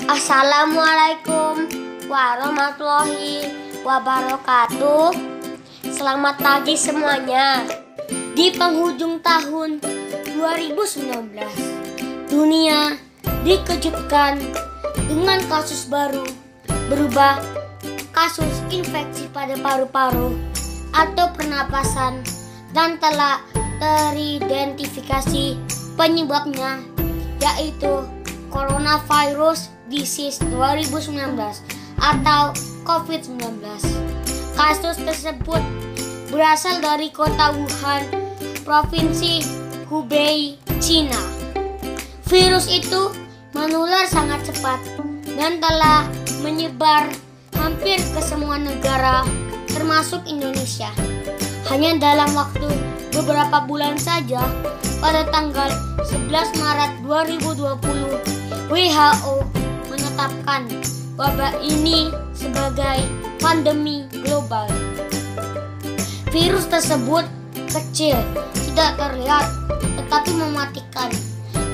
Assalamualaikum warahmatullahi wabarakatuh. Selamat pagi semuanya. Di penghujung tahun 2019, dunia dikejutkan dengan kasus baru berubah kasus infeksi pada paru-paru atau pernapasan, dan telah teridentifikasi penyebabnya, yaitu Coronavirus Disease 2019 atau COVID-19. Kasus tersebut berasal dari kota Wuhan, Provinsi Hubei, Cina. Virus itu menular sangat cepat dan telah menyebar hampir ke semua negara, termasuk Indonesia. Hanya dalam waktu beberapa bulan saja, pada tanggal 11 Maret 2020, WHO menetapkan wabah ini sebagai pandemi global. Virus tersebut kecil, tidak terlihat, tetapi mematikan.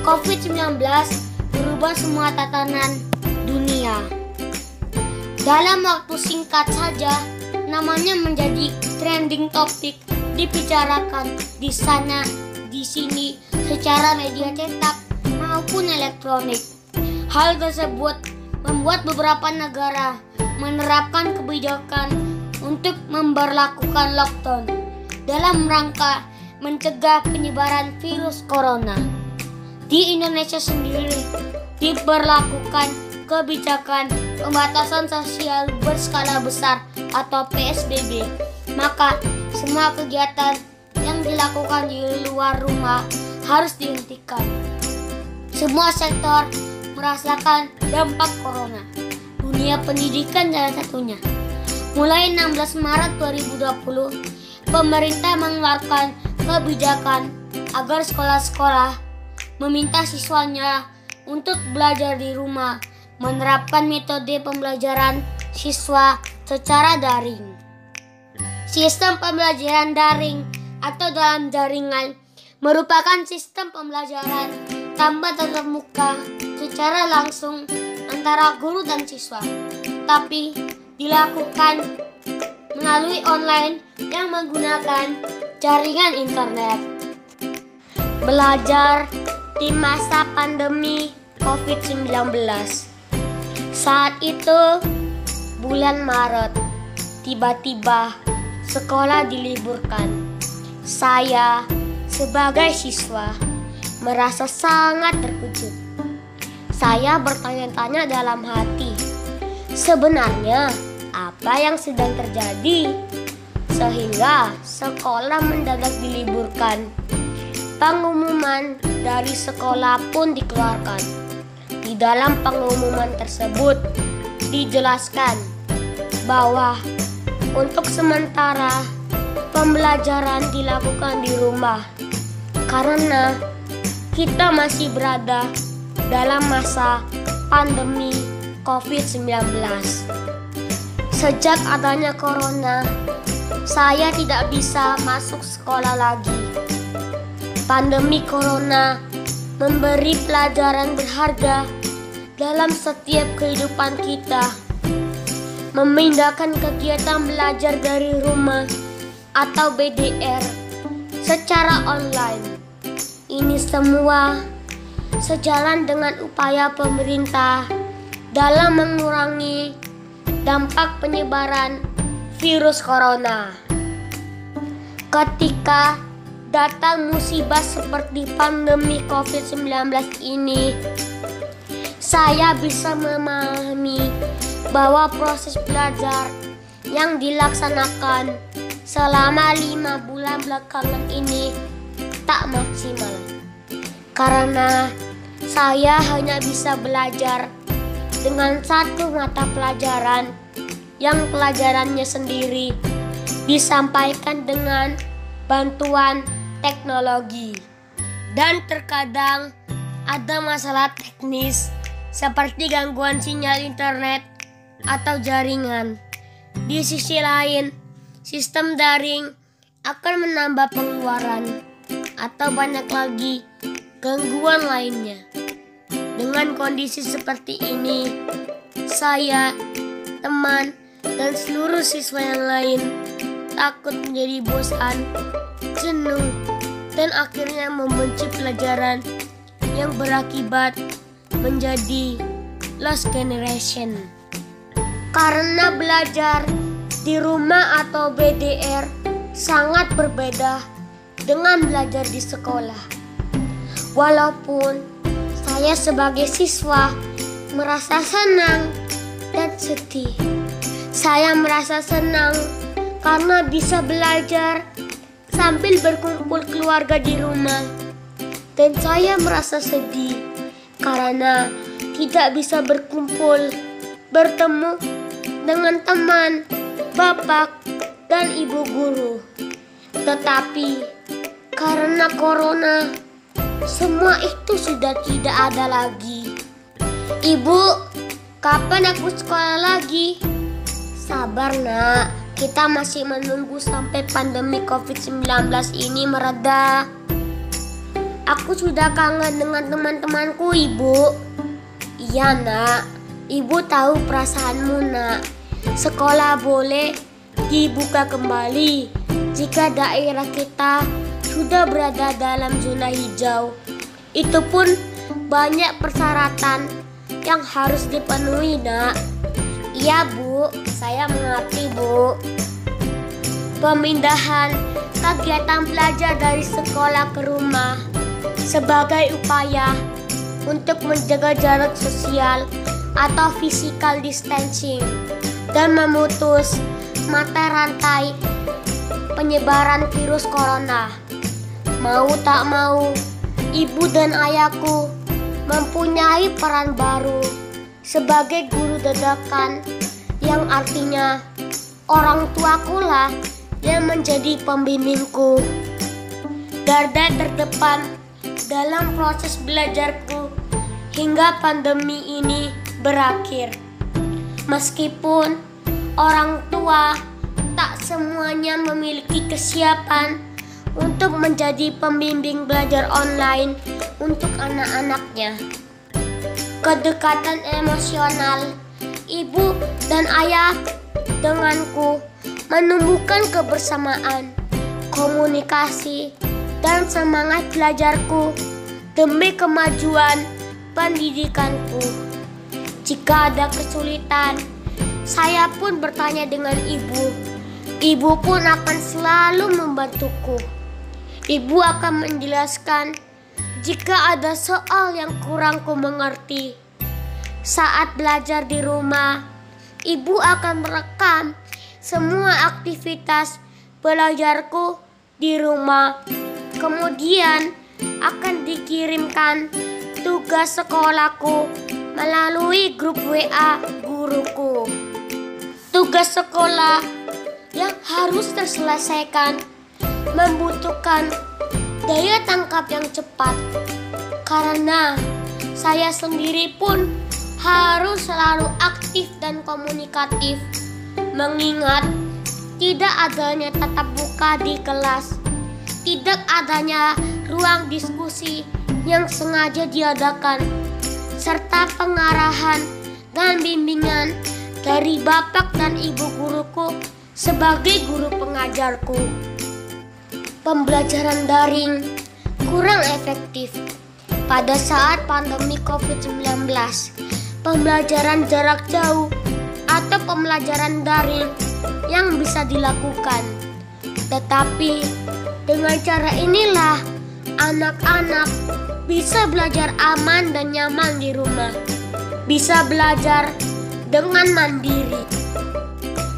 COVID-19 berubah semua tatanan dunia. Dalam waktu singkat saja, namanya menjadi trending topik, dibicarakan di sana, di sini, secara media cetak maupun elektronik. Hal tersebut membuat beberapa negara menerapkan kebijakan untuk memberlakukan lockdown dalam rangka mencegah penyebaran virus corona. Di Indonesia sendiri diberlakukan kebijakan pembatasan sosial berskala besar atau PSBB. Maka semua kegiatan yang dilakukan di luar rumah harus dihentikan. Semua sektor merasakan dampak corona. Dunia pendidikan salah satunya. Mulai 16 Maret 2020, pemerintah mengeluarkan kebijakan agar sekolah-sekolah meminta siswanya untuk belajar di rumah, menerapkan metode pembelajaran siswa secara daring. Sistem pembelajaran daring atau dalam jaringan merupakan sistem pembelajaran tanpa tatap muka secara langsung antara guru dan siswa, tapi dilakukan melalui online yang menggunakan jaringan internet. Belajar di masa pandemi COVID-19. Saat itu bulan Maret, tiba-tiba sekolah diliburkan. Saya sebagai siswa merasa sangat terkejut. Saya bertanya-tanya dalam hati, sebenarnya apa yang sedang terjadi sehingga sekolah mendadak diliburkan. Pengumuman dari sekolah pun dikeluarkan. Di dalam pengumuman tersebut dijelaskan bahwa untuk sementara pembelajaran dilakukan di rumah karena kita masih berada dalam masa pandemi COVID-19. Sejak adanya corona, saya tidak bisa masuk sekolah lagi. Pandemi corona memberi pelajaran berharga dalam setiap kehidupan kita. Memindahkan kegiatan belajar dari rumah atau BDR secara online. Ini semua sejalan dengan upaya pemerintah dalam mengurangi dampak penyebaran virus corona. Ketika datang musibah seperti pandemi COVID-19 ini, saya bisa memahami bahwa proses belajar yang dilaksanakan selama 5 bulan belakangan ini tak maksimal. Karena saya hanya bisa belajar dengan satu mata pelajaran yang pelajarannya sendiri disampaikan dengan bantuan teknologi. Dan terkadang ada masalah teknis seperti gangguan sinyal internet atau jaringan. Di sisi lain, sistem daring akan menambah pengeluaran atau banyak lagi gangguan lainnya. Dengan kondisi seperti ini, saya, teman, dan seluruh siswa yang lain takut menjadi bosan, jenuh, dan akhirnya membenci pelajaran yang berakibat menjadi lost generation. Karena belajar di rumah atau BDR sangat berbeda dengan belajar di sekolah. Walaupun saya sebagai siswa merasa senang dan sedih. Saya merasa senang karena bisa belajar sambil berkumpul keluarga di rumah. Dan saya merasa sedih karena tidak bisa berkumpul, bertemu dengan teman, bapak, dan ibu guru. Tetapi karena corona, semua itu sudah tidak ada lagi. Ibu, kapan aku sekolah lagi? Sabar nak, kita masih menunggu sampai pandemi COVID-19 ini mereda. Aku sudah kangen dengan teman-temanku, Ibu. Iya nak, Ibu tahu perasaanmu nak. Sekolah boleh dibuka kembali jika daerah kita sudah berada dalam zona hijau. Itu pun banyak persyaratan yang harus dipenuhi nak. Iya Bu, saya mengerti Bu. Pemindahan kegiatan belajar dari sekolah ke rumah sebagai upaya untuk menjaga jarak sosial atau physical distancing dan memutus mata rantai penyebaran virus corona. Mau tak mau, ibu dan ayahku mempunyai peran baru sebagai guru dadakan, yang artinya orang tuaku lah yang menjadi pembimbingku. Garda terdepan dalam proses belajarku hingga pandemi ini berakhir. Meskipun orang tua tak semuanya memiliki kesiapan untuk menjadi pembimbing belajar online untuk anak-anaknya. Kedekatan emosional ibu dan ayah denganku menumbuhkan kebersamaan, komunikasi, dan semangat belajarku demi kemajuan pendidikanku. Jika ada kesulitan, saya pun bertanya dengan ibu. Ibu pun akan selalu membantuku. Ibu akan menjelaskan jika ada soal yang kurang ku mengerti. Saat belajar di rumah, ibu akan merekam semua aktivitas belajarku di rumah. Kemudian akan dikirimkan tugas sekolahku melalui grup WA guruku. Tugas sekolah yang harus terselesaikan membutuhkan daya tangkap yang cepat, karena saya sendiri pun harus selalu aktif dan komunikatif, mengingat tidak adanya tatap muka di kelas, tidak adanya ruang diskusi yang sengaja diadakan, serta pengarahan dan bimbingan dari bapak dan ibu guruku sebagai guru pengajarku. Pembelajaran daring kurang efektif pada saat pandemi COVID-19. Pembelajaran jarak jauh atau pembelajaran daring yang bisa dilakukan. Tetapi dengan cara inilah anak-anak bisa belajar aman dan nyaman di rumah, bisa belajar dengan mandiri.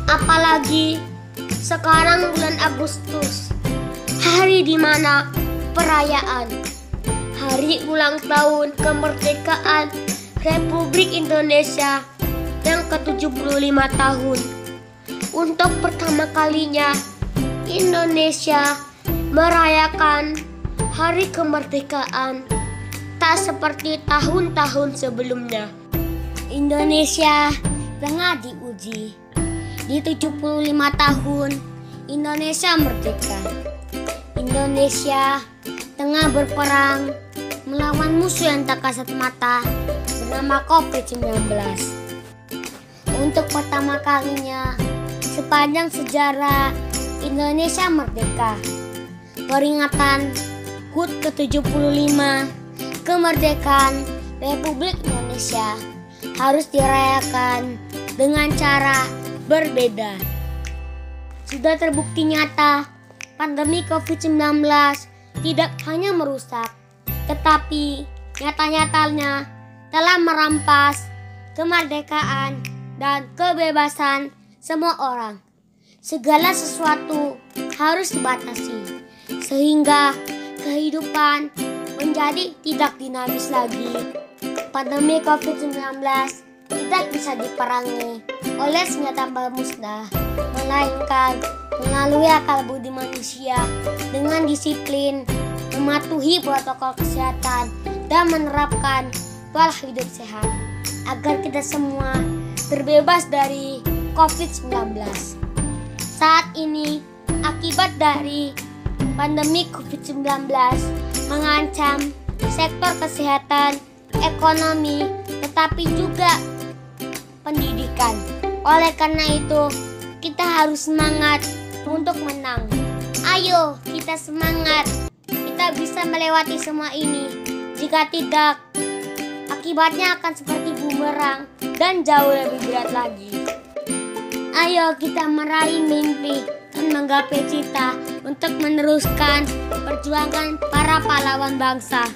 Apalagi sekarang bulan Agustus, hari di mana perayaan hari ulang tahun kemerdekaan Republik Indonesia yang ke-75 tahun. Untuk pertama kalinya Indonesia merayakan hari kemerdekaan tak seperti tahun-tahun sebelumnya. Indonesia tengah diuji. Di 75 tahun Indonesia merdeka. Indonesia tengah berperang melawan musuh yang tak kasat mata bernama COVID-19. Untuk pertama kalinya sepanjang sejarah Indonesia merdeka, peringatan HUT ke-75 kemerdekaan Republik Indonesia harus dirayakan dengan cara berbeda. Sudah terbukti nyata, pandemi COVID-19 tidak hanya merusak, tetapi nyata-nyatanya telah merampas kemerdekaan dan kebebasan semua orang. Segala sesuatu harus dibatasi, sehingga kehidupan menjadi tidak dinamis lagi. Pandemi COVID-19 tidak bisa diperangi oleh senjata bermusnah, melainkan melalui akal budi manusia dengan disiplin, mematuhi protokol kesehatan, dan menerapkan pola hidup sehat agar kita semua terbebas dari COVID-19. Saat ini, akibat dari pandemi COVID-19 mengancam sektor kesehatan, ekonomi, tetapi juga pendidikan. Oleh karena itu, kita harus semangat untuk menang. Ayo, kita semangat. Kita bisa melewati semua ini. Jika tidak, akibatnya akan seperti bumerang dan jauh lebih berat lagi. Ayo kita meraih mimpi dan menggapai cita untuk meneruskan perjuangan para pahlawan bangsa.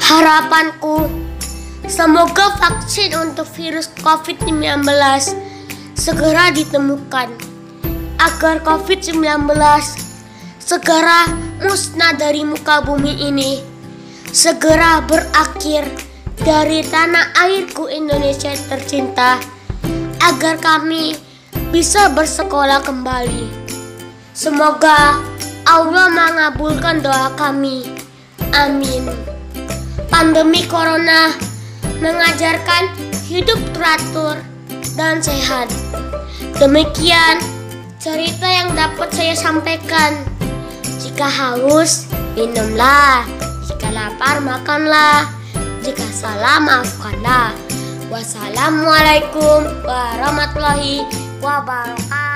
Harapanku, semoga vaksin untuk virus COVID-19 segera ditemukan agar COVID-19 segera musnah dari muka bumi ini, segera berakhir dari tanah airku Indonesia tercinta, agar kami bisa bersekolah kembali. Semoga Allah mengabulkan doa kami. Amin. Pandemi corona mengajarkan hidup teratur dan sehat. Demikian cerita yang dapat saya sampaikan. Jika haus, minumlah. Jika lapar, makanlah. Jika salah, maafkanlah. Wassalamualaikum warahmatullahi wabarakatuh.